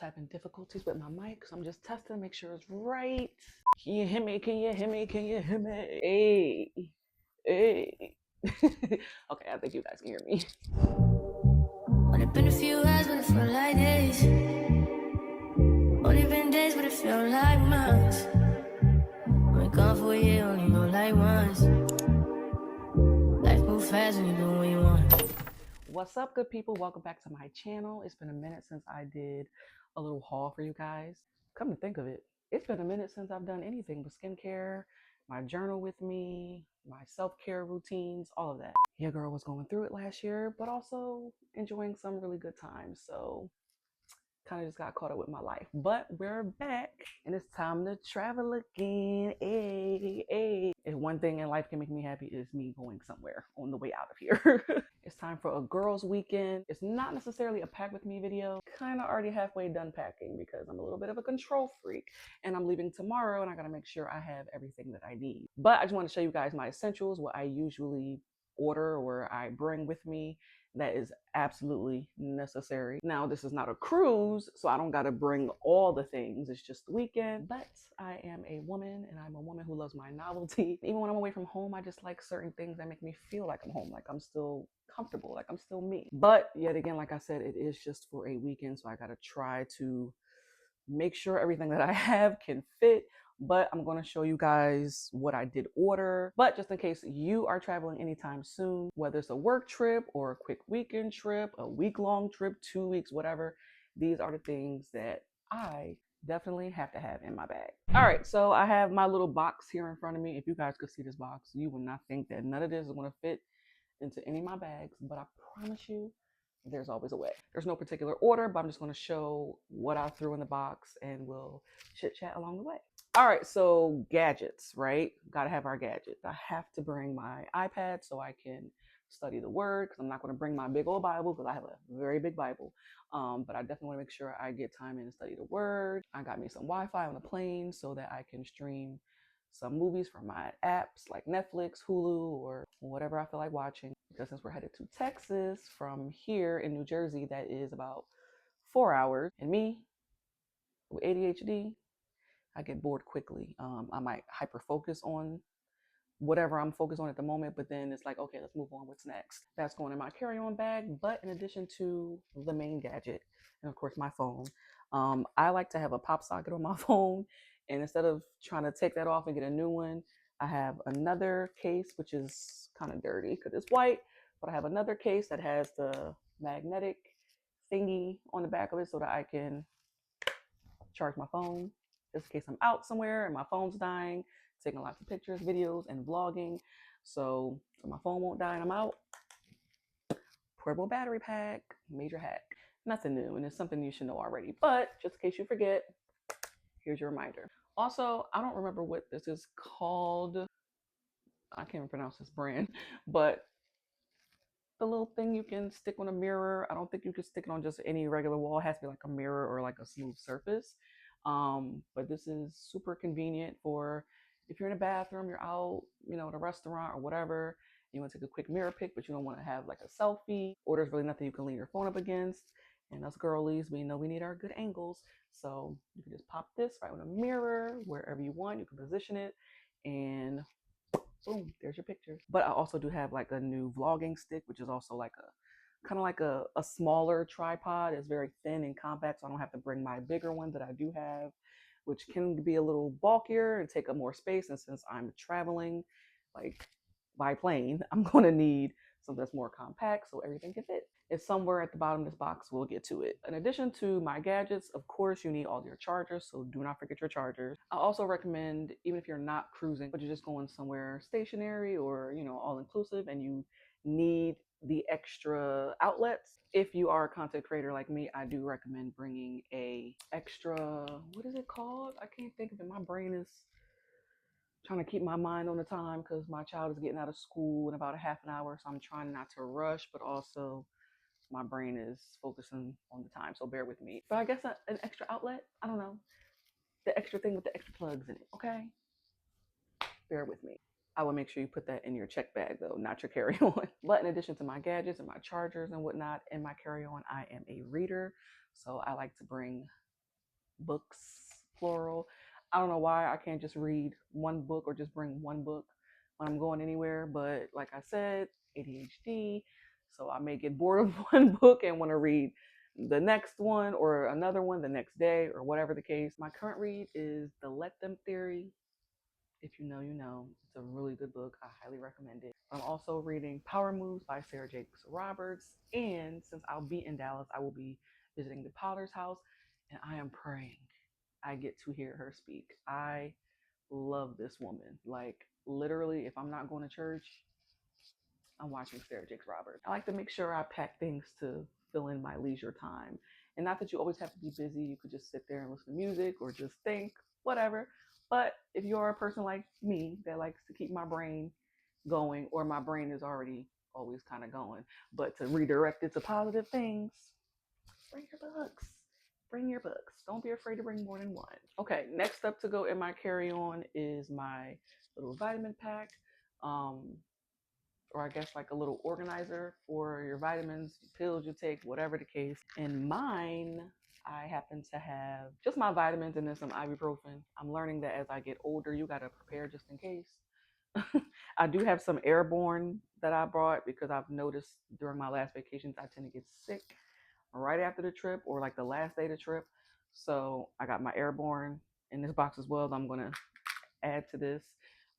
having difficulties with my mic, so I'm just testing to make sure it's right. Can you hear me? Can you hear me? Can you hear me? Hey, hey. Okay, I think you guys can hear me. Only been a few hours, but it felt like days. Only been days, but it felt like months. Only gone for a year, only know like once. Life moves fast when you do what you want. What's up, good people? Welcome back to my channel. It's been a minute since I did a little haul for you guys. Come to think of it, it's been a minute since I've done anything but skincare, my journal with me, my self-care routines, all of that. Your girl was going through it last year, but also enjoying some really good times. So kind of just got caught up with my life, but we're back and it's time to travel again. If one thing in life can make me happy, is me going somewhere on the way out of here. It's time for a girls weekend. It's not necessarily a pack with me video, kind of already halfway done packing because I'm a little bit of a control freak and I'm leaving tomorrow and I gotta make sure I have everything that I need. But I just want to show you guys my essentials, what I usually order or I bring with me that is absolutely necessary. Now, this is not a cruise, so I don't got to bring all the things. It's just the weekend, but I am a woman and I'm a woman who loves my novelty. Even when I'm away from home, I just like certain things that make me feel like I'm home, like I'm still comfortable, like I'm still me. But yet again, like I said, it is just for a weekend, so I got to try to make sure everything that I have can fit. But I'm going to show you guys what I did order. But just in case you are traveling anytime soon, whether it's a work trip or a quick weekend trip, a week-long trip, 2 weeks, whatever, these are the things that I definitely have to have in my bag. All right, so I have my little box here in front of me. If you guys could see this box, you would not think that none of this is going to fit into any of my bags, but I promise you, there's always a way. There's no particular order, but I'm just going to show what I threw in the box and we'll chit chat along the way. All right, so gadgets, right? Got to have our gadgets. I have to bring my iPad so I can study the word, because I'm not going to bring my big old Bible because I have a very big Bible. But I definitely want to make sure I get time in to study the word. I got me some Wi-Fi on the plane so that I can stream some movies from my apps like Netflix, Hulu, or whatever I feel like watching. Because since we're headed to Texas from here in New Jersey, that is about 4 hours. And me, with ADHD, I get bored quickly. I might hyper focus on whatever I'm focused on at the moment, but then it's like, okay, let's move on. What's next? That's going in my carry-on bag. But in addition to the main gadget, and of course my phone, I like to have a pop socket on my phone. And instead of trying to take that off and get a new one, I have another case, which is kind of dirty because it's white, but I have another case that has the magnetic thingy on the back of it so that I can charge my phone just in case I'm out somewhere and my phone's dying, taking lots of pictures, videos, and vlogging. So my phone won't die and I'm out. Portable battery pack, major hack. Nothing new, and it's something you should know already. But just in case you forget, here's your reminder. Also, I don't remember what this is called. I can't even pronounce this brand, but the little thing you can stick on a mirror. I don't think you can stick it on just any regular wall. It has to be like a mirror or like a smooth surface. But this is super convenient for if you're in a bathroom, you're out, at a restaurant or whatever, you want to take a quick mirror pic, but you don't want to have like a selfie, or there's really nothing you can lean your phone up against. And us girlies, we know we need our good angles. So you can just pop this right on a mirror, wherever you want. You can position it and boom, there's your picture. But I also do have like a new vlogging stick, which is also like a kind of like a smaller tripod. It's very thin and compact, so I don't have to bring my bigger one that I do have, which can be a little bulkier and take up more space. And since I'm traveling like by plane, I'm going to need something that's more compact so everything can fit. It's somewhere at the bottom of this box. We'll get to it. In addition to my gadgets, of course, you need all your chargers, so do not forget your chargers. I also recommend, even if you're not cruising, but you're just going somewhere stationary or, all inclusive, and you need the extra outlets. If you are a content creator like me, I do recommend bringing a extra, what is it called? I can't think of it. My brain is trying to keep my mind on the time because my child is getting out of school in about a half an hour. So I'm trying not to rush, but also my brain is focusing on the time. So bear with me. But I guess an extra outlet, I don't know, the extra thing with the extra plugs in it. Okay. Bear with me. I will make sure you put that in your check bag though, not your carry-on. But in addition to my gadgets and my chargers and whatnot in my carry-on, I am a reader. So I like to bring books, plural. I don't know why I can't just read one book or just bring one book when I'm going anywhere, but like I said, ADHD, so I may get bored of one book and want to read the next one or another one the next day or whatever the case. My current read is The Let Them Theory. If you know, you know. It's a really good book. I highly recommend it. I'm also reading Power Moves by Sarah Jakes Roberts. And since I'll be in Dallas, I will be visiting the Potter's house. And I am praying I get to hear her speak. I love this woman. Like, literally, if I'm not going to church, I'm watching Sarah Jakes Roberts. I like to make sure I pack things to fill in my leisure time. And not that you always have to be busy. You could just sit there and listen to music or just think, whatever. But if you're a person like me that likes to keep my brain going, or my brain is already always kind of going, but to redirect it to positive things, bring your books. Bring your books. Don't be afraid to bring more than one. Okay, next up to go in my carry-on is my little vitamin pack. Um, or I guess like a little organizer for your vitamins, pills you take, whatever the case. In mine, I happen to have just my vitamins and then some ibuprofen. I'm learning that as I get older, you got to prepare just in case. I do have some airborne that I brought because I've noticed during my last vacations, I tend to get sick right after the trip or like the last day of the trip. So I got my airborne in this box as well that I'm going to add to this,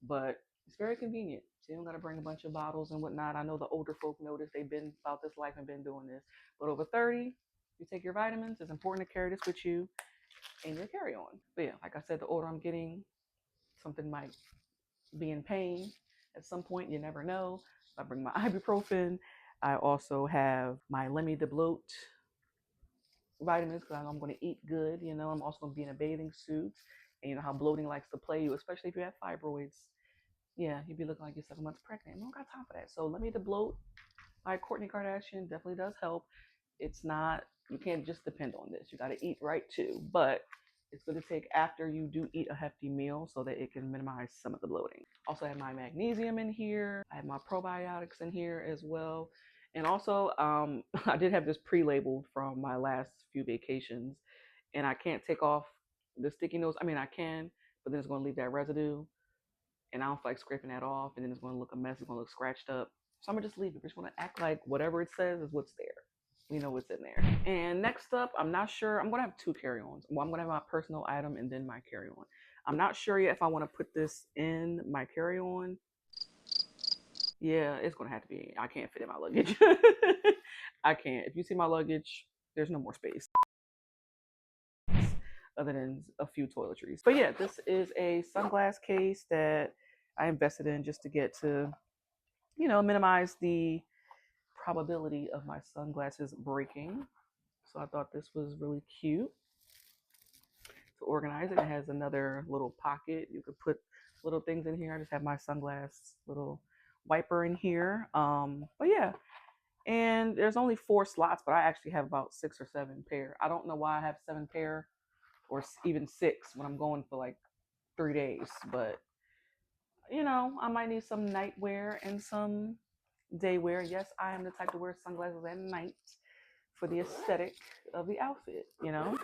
but it's very convenient. So you don't got to bring a bunch of bottles and whatnot. I know the older folk notice they've been about this life and been doing this, but over 30, you take your vitamins. It's important to carry this with you in your carry-on. But yeah, like I said, the older I'm getting, something might be in pain at some point. You never know. I bring my ibuprofen. I also have my Lemmy de Bloat vitamins because I know I'm going to eat good. You know, I'm also going to be in a bathing suit. And you know how bloating likes to play you, especially if you have fibroids. Yeah, you'd be looking like you're 7 months pregnant. I don't got time for that. So Let Me the Bloat by Kourtney Kardashian definitely does help. It's not, you can't just depend on this. You got to eat right too. But it's going to take after you do eat a hefty meal so that it can minimize some of the bloating. Also, I have my magnesium in here. I have my probiotics in here as well. And also, I did have this pre-labeled from my last few vacations, and I can't take off the sticky notes. I mean, I can, but then it's going to leave that residue, and I don't feel like scraping that off, and then it's going to look a mess. It's going to look scratched up. So I'm going to just leave it. We're just going to act like whatever it says is what's there. We know what's in there. And next up, I'm not sure. I'm going to have two carry-ons. Well, I'm going to have my personal item and then my carry-on. I'm not sure yet if I want to put this in my carry-on. Yeah, it's going to have to be. I can't fit in my luggage. I can't. If you see my luggage, there's no more space other than a few toiletries. But yeah, this is a sunglass case that I invested in just to get to, you know, minimize the probability of my sunglasses breaking. So I thought this was really cute to organize it. It has another little pocket. You could put little things in here. I just have my sunglass little wiper in here. But yeah, and there's only 4 slots, but I actually have about 6 or 7 pair. I don't know why I have 7 pair or even 6 when I'm going for like 3 days, but you know, I might need some night wear and some day wear. Yes, I am the type to wear sunglasses at night for the aesthetic of the outfit, you know.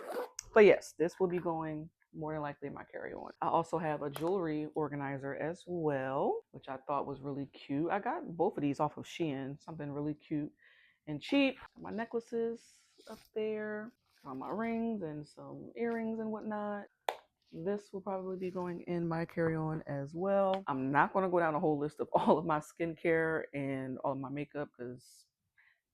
But yes, this will be going more than likely in my carry-on. I also have a jewelry organizer as well, which I thought was really cute. I got both of these off of Shein, something really cute and cheap. My necklaces up there, all my rings and some earrings and whatnot. This will probably be going in my carry-on as well. I'm not going to go down a whole list of all of my skincare and all of my makeup because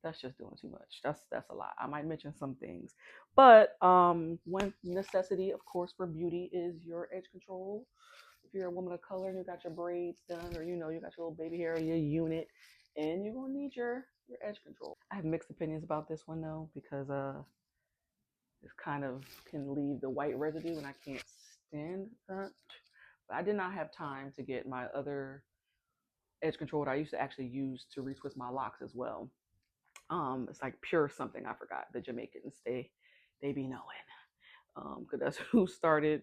that's just doing too much. That's a lot. I might mention some things, but one necessity, of course, for beauty is your edge control. If you're a woman of color and you got your braids done, or you know you got your little baby hair, your unit, and you're gonna need your edge control. I have mixed opinions about this one though because this kind of can leave the white residue, and I can't stand that. But I did not have time to get my other edge control that I used to actually use to retwist my locks as well. It's like pure something, I forgot. The Jamaicans, they be knowing. Because that's who started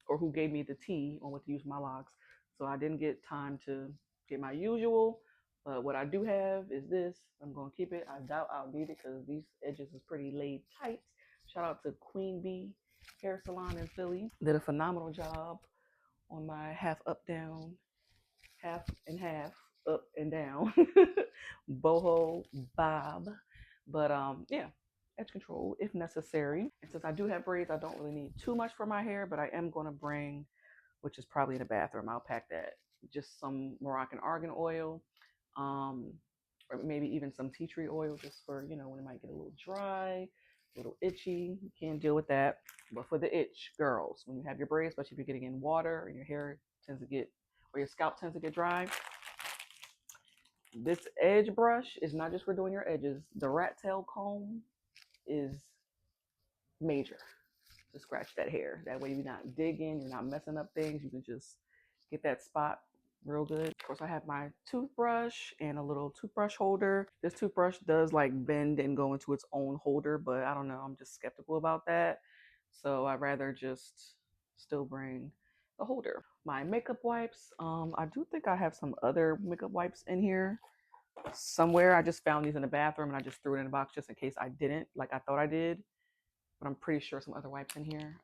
or who gave me the tea on what to use for my locks. So I didn't get time to get my usual. But what I do have is this. I'm gonna keep it. I doubt I'll need it because these edges is pretty laid tight. Shout out to Queen Bee hair salon in Philly. Did a phenomenal job on my half up down, half and half up and down boho bob. But yeah, edge control if necessary. And since I do have braids, I don't really need too much for my hair, but I am going to bring, which is probably in the bathroom, I'll pack that, just some Moroccan argan oil, um, or maybe even some tea tree oil, just for, you know, when it might get a little dry, a little itchy. You can't deal with that. But for the itch, girls, when you have your braids, especially if you're getting in water and your hair tends to get, or your scalp tends to get dry, this edge brush is not just for doing your edges. The rat tail comb is major to scratch that hair. That way you're not digging, you're not messing up things. You can just get that spot real good. Of course, I have my toothbrush and a little toothbrush holder. This toothbrush does like bend and go into its own holder, but I don't know, I'm just skeptical about that. So I'd rather just still bring the holder. My makeup wipes, I do think I have some other makeup wipes in here somewhere. I just found these in the bathroom and I just threw it in a box just in case I didn't, like I thought I did. But I'm pretty sure some other wipes in here.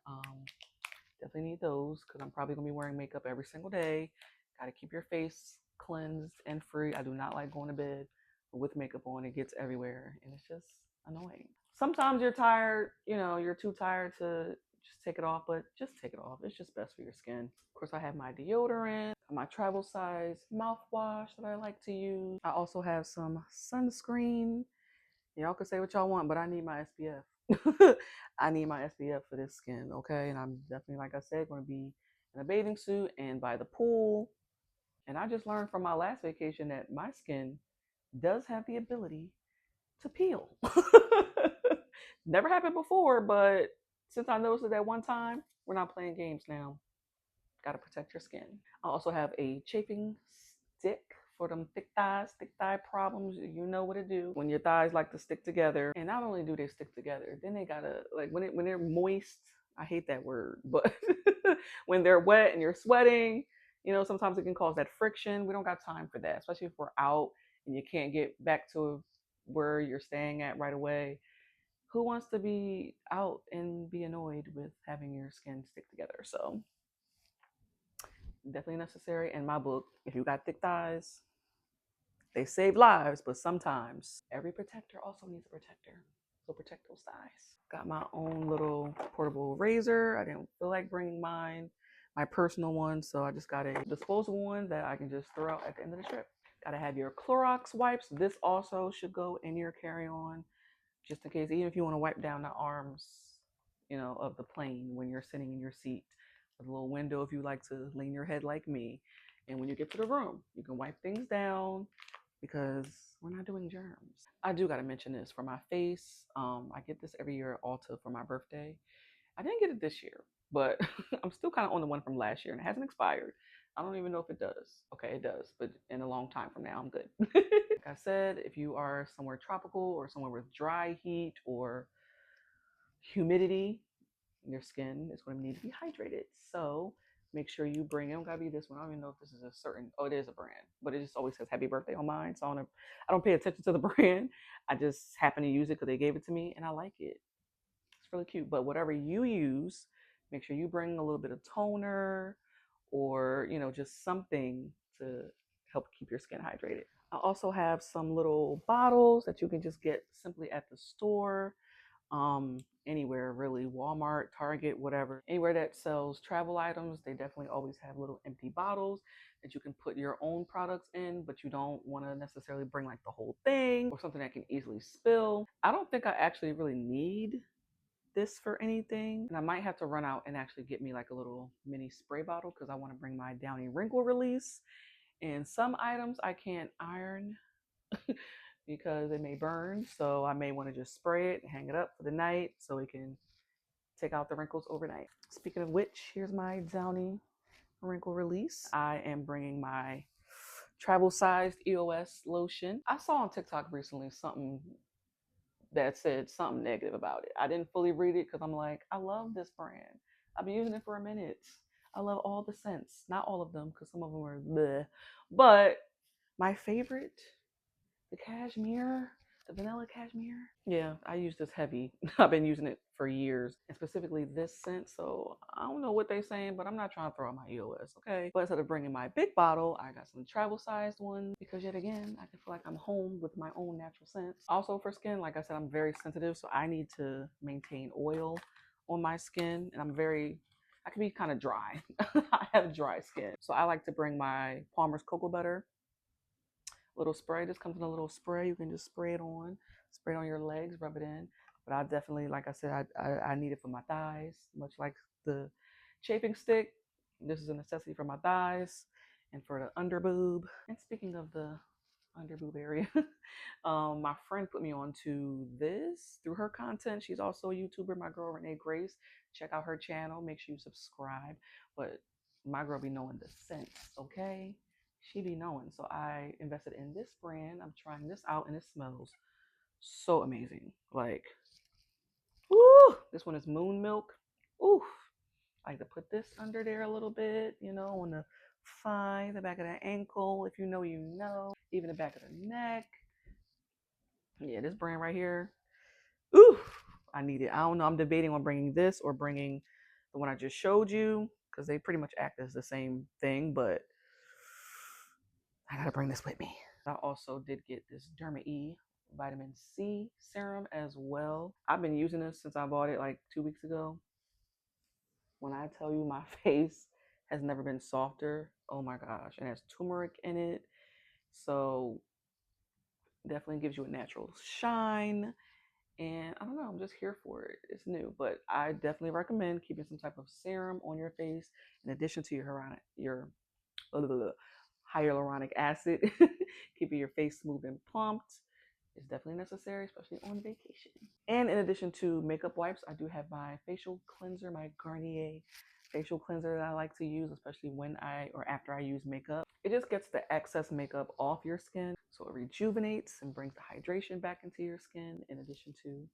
Definitely need those because I'm probably gonna be wearing makeup every single day. Gotta keep your face cleansed and free. I do not like going to bed with makeup on. It gets everywhere and it's just annoying. Sometimes you're tired, you know, you're too tired to just take it off, but just take it off. It's just best for your skin. Of course, I have my deodorant, my travel size mouthwash that I like to use. I also have some sunscreen. Y'all can say what y'all want, but I need my SPF. I need my SPF for this skin, okay? And I'm definitely, like I said, going to be in a bathing suit and by the pool. And I just learned from my last vacation that my skin does have the ability to peel. Never happened before, but since I noticed it that one time, we're not playing games now. Got to protect your skin. I also have a chafing stick for them thick thighs, thick thigh problems. You know what to do when your thighs like to stick together. And not only do they stick together, then they gotta, like, when they're moist. I hate that word, but when they're wet and you're sweating, you know, sometimes it can cause that friction. We don't got time for that, especially if we're out and you can't get back to where you're staying at right away. Who wants to be out and be annoyed with having your skin stick together? So definitely necessary in my book. If you got thick thighs, they save lives, but sometimes every protector also needs a protector. So protect those thighs. Got my own little portable razor. I didn't feel like bringing my personal one, so I just got a disposable one that I can just throw out at the end of the trip. Gotta have your Clorox wipes. This also should go in your carry-on, just in case, even if you want to wipe down the arms, you know, of the plane when you're sitting in your seat. With a little window if you like to lean your head like me. And when you get to the room, you can wipe things down because we're not doing germs. I do gotta mention this for my face. I get this every year at Ulta for my birthday. I didn't get it this year, but I'm still kind of on the one from last year and it hasn't expired. I don't even know if it does. Okay, it does, but in a long time from now, I'm good. Like I said, if you are somewhere tropical or somewhere with dry heat or humidity, your skin is going to need to be hydrated. So make sure you bring it. Don't gotta be this one. I don't even know if this is a certain. Oh, it is a brand, but it just always says "Happy Birthday" on mine. So I don't pay attention to the brand. I just happen to use it because they gave it to me and I like it. It's really cute. But whatever you use, make sure you bring a little bit of toner or, you know, just something to help keep your skin hydrated. I also have some little bottles that you can just get simply at the store, anywhere really, Walmart, Target, whatever, anywhere that sells travel items. They definitely always have little empty bottles that you can put your own products in, but you don't want to necessarily bring like the whole thing or something that can easily spill. I don't think I actually really need this for anything, and I might have to run out and actually get me like a little mini spray bottle because I want to bring my Downy wrinkle release. And some items I can't iron because it may burn, so I may want to just spray it and hang it up for the night so it can take out the wrinkles overnight. Speaking of which, here's my Downy wrinkle release. I am bringing my travel sized EOS lotion. I saw on TikTok recently something that said something negative about it. I didn't fully read it because I'm like, I love this brand. I've been using it for a minute. I love all the scents. Not all of them because some of them are bleh. But my favorite, the cashmere. the vanilla cashmere. Yeah, I use this heavy. I've been using it for years, and specifically this scent. So I don't know what they're saying, but I'm not trying to throw out my EOS, okay? But instead of bringing my big bottle, I got some travel sized ones because yet again, I can feel like I'm home with my own natural scents. Also for skin, like I said, I'm very sensitive, so I need to maintain oil on my skin, and I can be kind of dry. I have dry skin. So I like to bring my Palmer's Cocoa Butter little spray. This comes in a little spray. You can just spray it on your legs, rub it in. But I definitely, like I said, I need it for my thighs, much like the chafing stick. This is a necessity for my thighs and for the under boob. And speaking of the under boob area, my friend put me on to this through her content. She's also a YouTuber, my girl Renee Grace. Check out her channel. Make sure you subscribe. But my girl be knowing the scents, okay? She be knowing. So I invested in this brand. I'm trying this out and it smells so amazing. Like, ooh, this one is Moon Milk. Ooh, I like to put this under there a little bit, on the thigh, the back of the ankle. If you know, you know. Even the back of the neck. Yeah, this brand right here. Ooh, I need it. I don't know. I'm debating on bringing this or bringing the one I just showed you because they pretty much act as the same thing, but I gotta bring this with me. I also did get this Derma E vitamin C serum as well. I've been using this since I bought it like 2 weeks ago. When I tell you my face has never been softer, oh my gosh. And it has turmeric in it. So definitely gives you a natural shine. And I don't know, I'm just here for it. It's new, but I definitely recommend keeping some type of serum on your face in addition to your hyaluronic acid, keeping your face smooth and plumped is definitely necessary, especially on vacation. And in addition to makeup wipes, I do have my facial cleanser, my Garnier facial cleanser that I like to use, especially when after I use makeup. It just gets the excess makeup off your skin, so it rejuvenates and brings the hydration back into your skin in addition to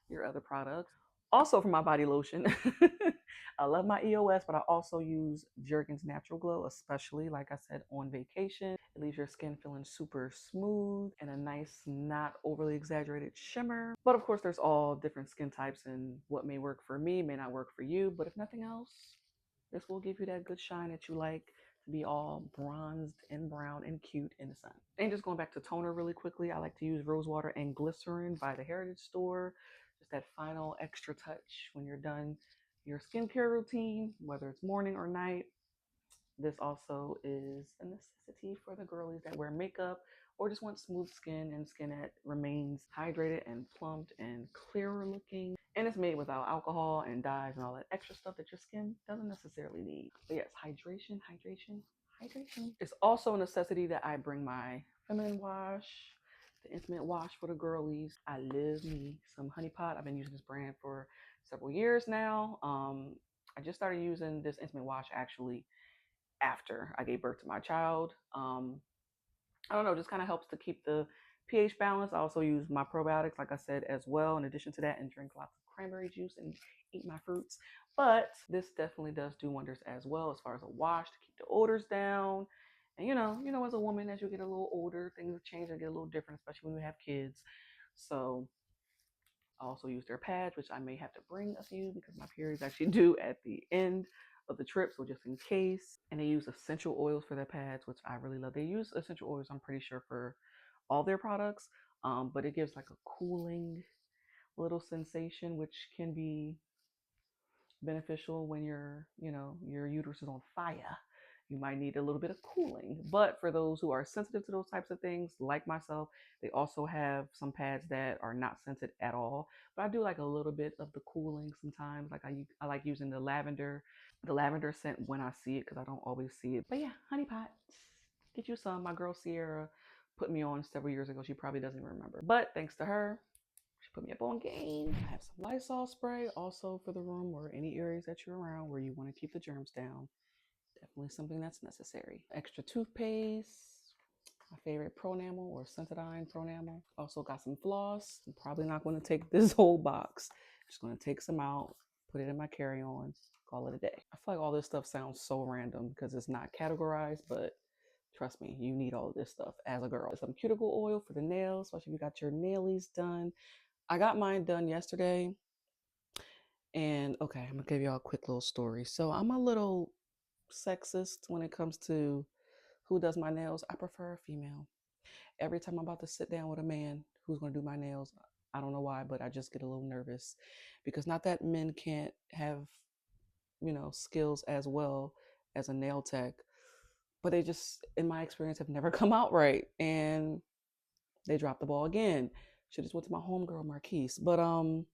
your other products. Also for my body lotion, I love my EOS, but I also use Jergens Natural Glow, especially, like I said, on vacation. It leaves your skin feeling super smooth and a nice, not overly exaggerated shimmer. But of course, there's all different skin types, and what may work for me may not work for you. But if nothing else, this will give you that good shine that you like to be all bronzed and brown and cute in the sun. And just going back to toner really quickly, I like to use Rosewater and Glycerin by the Heritage Store. Just that final extra touch when you're done your skincare routine, whether it's morning or night. This also is a necessity for the girlies that wear makeup or just want smooth skin and skin that remains hydrated and plumped and clearer looking. And it's made without alcohol and dyes and all that extra stuff that your skin doesn't necessarily need. But yes, hydration, hydration, hydration. It's also a necessity that I bring my feminine wash, the intimate wash for the girlies. I love me some Honey Pot. I've been using this brand for several years now. I just started using this intimate wash actually after I gave birth to my child. I don't know, just kind of helps to keep the pH balance. I also use my probiotics, like I said, as well, in addition to that, and drink lots of cranberry juice and eat my fruits. But this definitely does do wonders as well as far as a wash to keep the odors down. And as a woman, as you get a little older, things change and get a little different, especially when we have kids. So I also use their pads, which I may have to bring a few because my periods actually due at the end of the trip, so just in case. And they use essential oils for their pads, which I really love. They use essential oils, I'm pretty sure, for all their products, but it gives like a cooling little sensation, which can be beneficial when your uterus is on fire. You might need a little bit of cooling. But for those who are sensitive to those types of things, like myself, they also have some pads that are not scented at all. But I do like a little bit of the cooling sometimes. Like I like using the lavender scent when I see it because I don't always see it. But yeah, Honey Pot, get you some. My girl Sierra put me on several years ago. She probably doesn't remember. But thanks to her, she put me up on game. I have some Lysol spray also for the room or any areas that you're around where you want to keep the germs down. Definitely something that's necessary. Extra toothpaste, my favorite Pronamel or Sensodyne Pronamel. Also got some floss. I'm probably not going to take this whole box. Just going to take some out, put it in my carry-on, call it a day. I feel like all this stuff sounds so random because it's not categorized, but Trust me, you need all of this stuff as a girl. Some cuticle oil for the nails, especially if you got your nailies done. I got mine done yesterday. And okay, I'm gonna give y'all a quick little story. So I'm a little sexist when it comes to who does my nails. I prefer a female. Every time I'm about to sit down with a man who's gonna do my nails, I don't know why, but I just get a little nervous because not that men can't have, skills as well as a nail tech, but they just, in my experience, have never come out right, and they dropped the ball again. Should just went to my homegirl Marquise, but I learned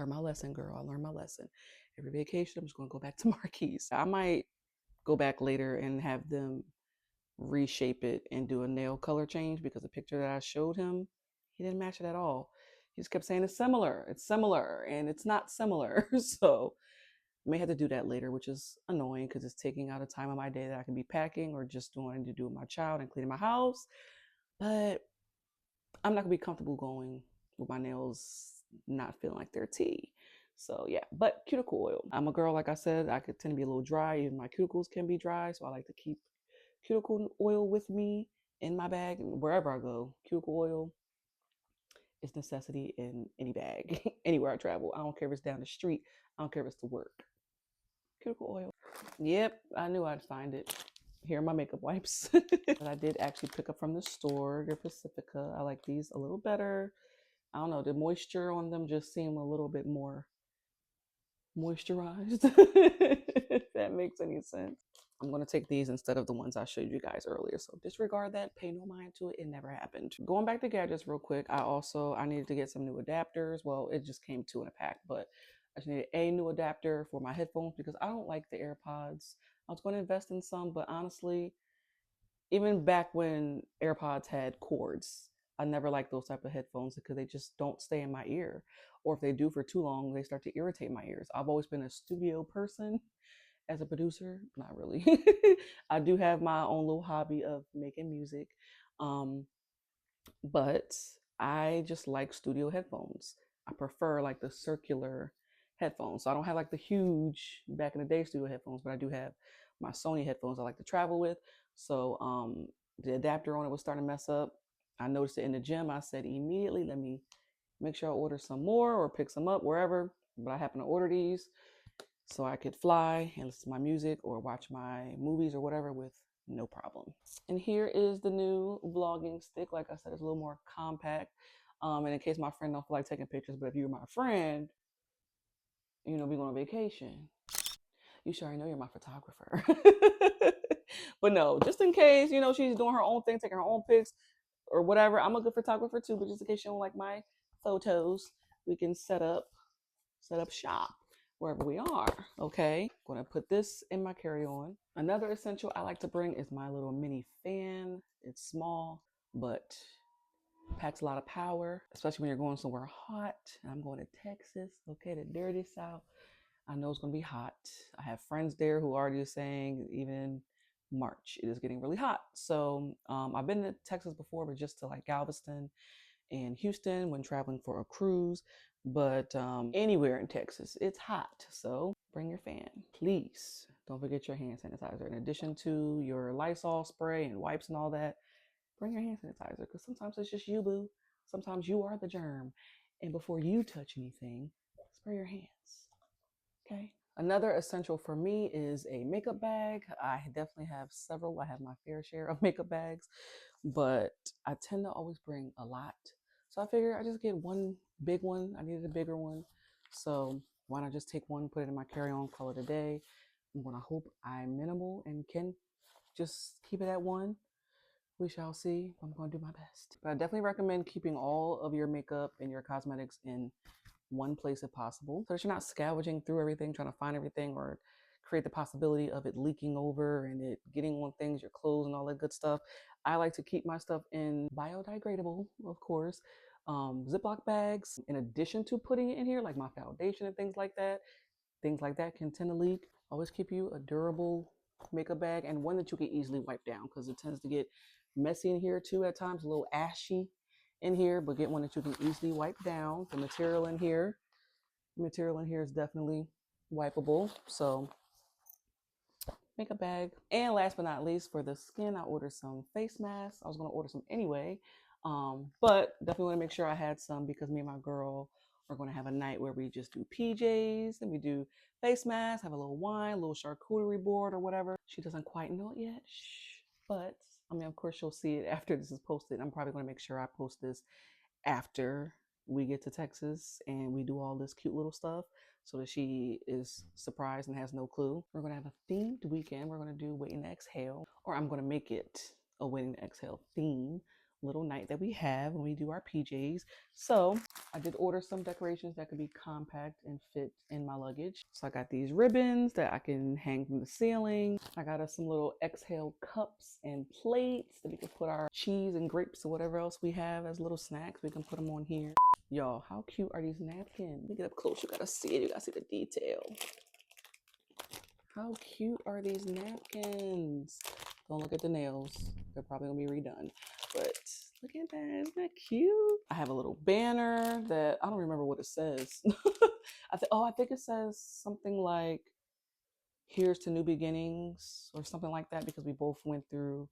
my lesson, girl. I learned my lesson. Every vacation, I'm just gonna go back to Marquise. I might go back later and have them reshape it and do a nail color change because the picture that I showed him, he didn't match it at all. He just kept saying it's similar, and it's not similar. So I may have to do that later, which is annoying because it's taking out a time of my day that I can be packing or just doing to do with my child and cleaning my house. But I'm not gonna be comfortable going with my nails not feeling like they're tea. So yeah, but cuticle oil. I'm a girl, like I said, I could tend to be a little dry. Even my cuticles can be dry, so I like to keep cuticle oil with me in my bag wherever I go. Cuticle oil is necessity in any bag, anywhere I travel. I don't care if it's down the street. I don't care if it's to work. Cuticle oil. Yep, I knew I'd find it. Here are my makeup wipes that I did actually pick up from the store. They're Pacifica. I like these a little better. I don't know, the moisture on them just seem a little bit more moisturized, if that makes any sense. I'm going to take these instead of the ones I showed you guys earlier. So disregard that. Pay no mind to it. It never happened. Going back to gadgets real quick, I needed to get some new adapters. Well, it just came two in a pack, but I just needed a new adapter for my headphones because I don't like the AirPods. I was going to invest in some, but honestly, even back when AirPods had cords, I never liked those type of headphones because they just don't stay in my ear. Or if they do for too long, they start to irritate my ears. I've always been a studio person as a producer, not really. I do have my own little hobby of making music. Um, but I just like studio headphones. I prefer like the circular headphones. So I don't have like the huge back in the day studio headphones, but I do have my Sony headphones I like to travel with. So the adapter on it was starting to mess up. I noticed it in the gym. I said immediately, let me make sure I order some more or pick some up wherever. But I happen to order these so I could fly and listen to my music or watch my movies or whatever with no problem. And here is the new vlogging stick. Like I said, it's a little more compact. And in case my friend don't feel like taking pictures, but if you're my friend, we going on vacation, you sure already know you're my photographer. But no, just in case, she's doing her own thing, taking her own pics or whatever. I'm a good photographer too, but just in case you don't like my photos, we can set up shop wherever we are. Okay, I'm gonna put this in my carry-on. Another essential I like to bring is my little mini fan. It's small, but packs a lot of power, especially when you're going somewhere hot. I'm going to Texas, okay, the dirty South. I know it's gonna be hot. I have friends there who are already saying even in March it is getting really hot. So I've been to Texas before, but just to like Galveston and Houston when traveling for a cruise. But anywhere in Texas, it's hot. So bring your fan. Please don't forget your hand sanitizer. In addition to your Lysol spray and wipes and all that, bring your hand sanitizer because sometimes it's just you, boo. Sometimes you are the germ. And before you touch anything, spray your hands. Okay. Another essential for me is a makeup bag. I definitely have several. I have my fair share of makeup bags, but I tend to always bring a lot. So I figure I just get one big one. I needed a bigger one. So why not just take one, put it in my carry-on, call it a day. I'm gonna hope I'm minimal and can just keep it at one. We shall see. I'm gonna do my best. But I definitely recommend keeping all of your makeup and your cosmetics in one place if possible, so that you're not scavenging through everything, trying to find everything or create the possibility of it leaking over and it getting on things, your clothes and all that good stuff. I like to keep my stuff in biodegradable, of course, Ziploc bags, in addition to putting it in here, like my foundation and things like that. Things like that can tend to leak. Always keep you a durable makeup bag and one that you can easily wipe down because it tends to get messy in here too at times, a little ashy in here, but get one that you can easily wipe down. The material in here is definitely wipeable. So makeup bag. And last but not least, for the skin, I ordered some face masks. I was gonna order some anyway, but definitely want to make sure I had some because me and my girl are gonna have a night where we just do PJs and we do face masks, have a little wine, a little charcuterie board or whatever. She doesn't quite know it yet, shh. But I mean, of course, she'll see it after this is posted. I'm probably gonna make sure I post this after we get to Texas and we do all this cute little stuff so that she is surprised and has no clue. We're gonna have a themed weekend. We're gonna do Waiting to Exhale, or I'm gonna make it a Waiting to Exhale theme little night that we have when we do our PJs. So I did order some decorations that could be compact and fit in my luggage. So I got these ribbons that I can hang from the ceiling. I got us some little exhale cups and plates that we can put our cheese and grapes or whatever else we have as little snacks. We can put them on here. Y'all, how cute are these napkins? Let me get up close. You gotta see it. You gotta see the detail. How cute are these napkins? Don't look at the nails. They're probably gonna be redone. But look at that. Isn't that cute? I have a little banner that I don't remember what it says. I think it says something like "Here's to new beginnings" or something like that because we both went through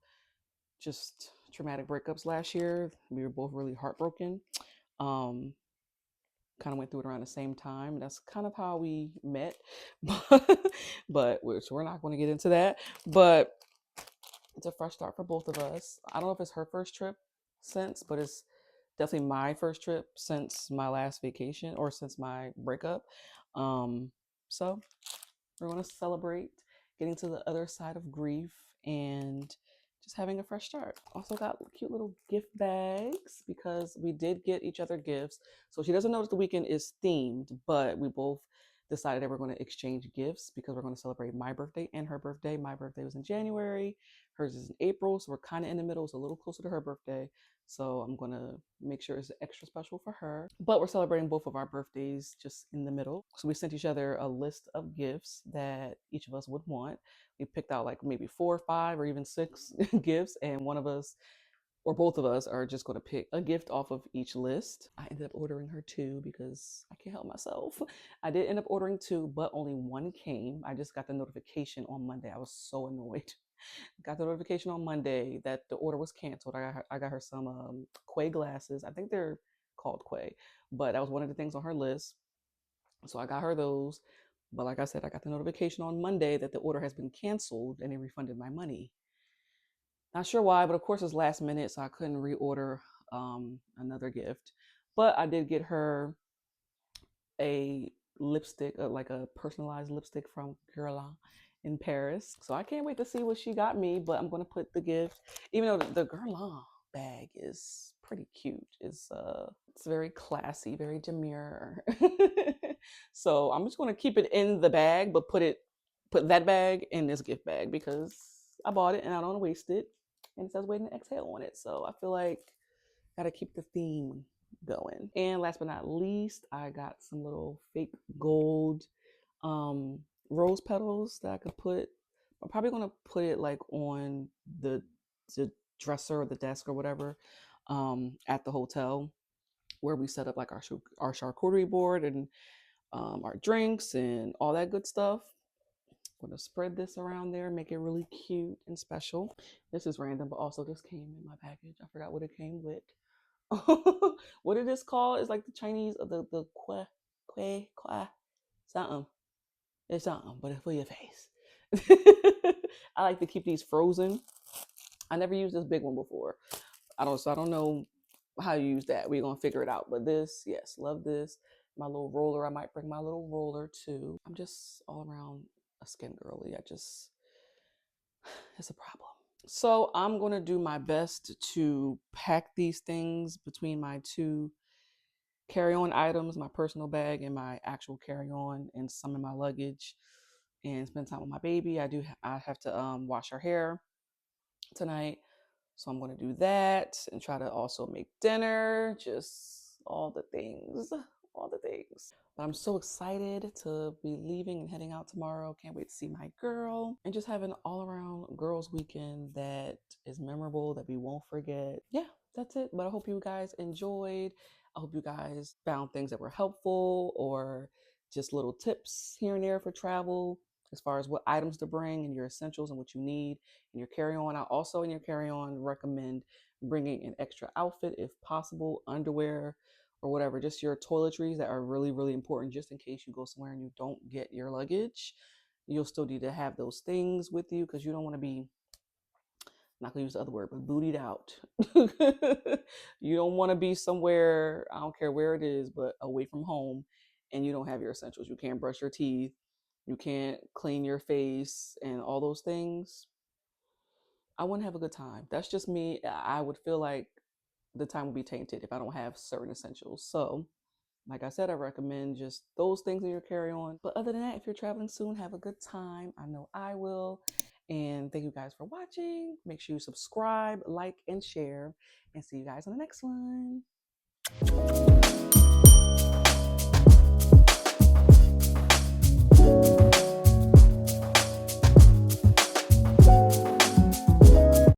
just traumatic breakups last year. We were both really heartbroken. Um, kind of went through it around the same time. That's kind of how we met, but which we're not going to get into that. But it's a fresh start for both of us. I don't know if it's her first trip since, but it's definitely my first trip since my last vacation or since my breakup. So we're going to celebrate getting to the other side of grief and just having a fresh start. Also got cute little gift bags because we did get each other gifts. So she doesn't know that the weekend is themed, but we both decided that we're going to exchange gifts because we're going to celebrate my birthday and her birthday. My birthday was in January, hers is in April, so we're kind of in the middle. It's a little closer to her birthday. So I'm going to make sure it's extra special for her. But we're celebrating both of our birthdays just in the middle. So we sent each other a list of gifts that each of us would want. We picked out like maybe 4 or 5 or even 6 gifts, and one of us or both of us are just going to pick a gift off of each list. I ended up ordering her 2 because I can't help myself. I did end up ordering 2, but only 1 came. I just got the notification on Monday. I was so annoyed. Got the notification on Monday that the order was canceled. I got her some Quay glasses. I think they're called Quay, but that was one of the things on her list. So I got her those. But like I said, I got the notification on Monday that the order has been canceled and they refunded my money. Not sure why, but of course it's last minute, so I couldn't reorder another gift. But I did get her a lipstick, like a personalized lipstick from GRWM in Paris. So I can't wait to see what she got me, but I'm going to put the gift, even though the GRWM bag is pretty cute. It's very classy, very demure. So I'm just going to keep it in the bag, but put that bag in this gift bag because I bought it and I don't want to waste it. And it says Waiting to Exhale on it. So I feel like I gotta keep the theme going. And last but not least, I got some little fake gold rose petals that I could put. I'm probably gonna put it like on the dresser or the desk or whatever at the hotel where we set up like our charcuterie board and our drinks and all that good stuff. I'm gonna spread this around there, make it really cute and special. This is random, but also this came in my package. I forgot what it came with. What it is called is like the Chinese of the qua something. It's something, but it's for your face. I like to keep these frozen. I never used this big one before. I don't know how you use that. We're gonna figure it out. But this, yes, love this. My little roller. I might bring my little roller too. I'm just all around a skin girly. It's a problem. So I'm gonna do my best to pack these things between my 2 carry-on items, my personal bag and my actual carry-on, and some in my luggage, and spend time with my baby. I have to wash her hair tonight, so I'm going to do that and try to also make dinner. Just all the things. But I'm so excited to be leaving and heading out tomorrow. Can't wait to see my girl and just have an all-around girls weekend that is memorable, that we won't forget. Yeah, that's it. But I hope you guys enjoyed. I hope you guys found things that were helpful or just little tips here and there for travel. as far as what items to bring and your essentials and what you need in your carry-on. I also in your carry-on recommend bringing an extra outfit if possible, underwear or whatever, just your toiletries that are really, really important just in case you go somewhere and you don't get your luggage. You'll still need to have those things with you because you don't want to be, not gonna use the other word, but bootied out. You don't want to be somewhere, I don't care where it is, but away from home, and you don't have your essentials. You can't brush your teeth, you can't clean your face, and all those things. I wouldn't have a good time. That's just me. I would feel like the time would be tainted if I don't have certain essentials. So, like I said, I recommend just those things in your carry on. But other than that, if you're traveling soon, have a good time. I know I will. And thank you guys for watching. Make sure you subscribe, like, and share. And see you guys on the next one.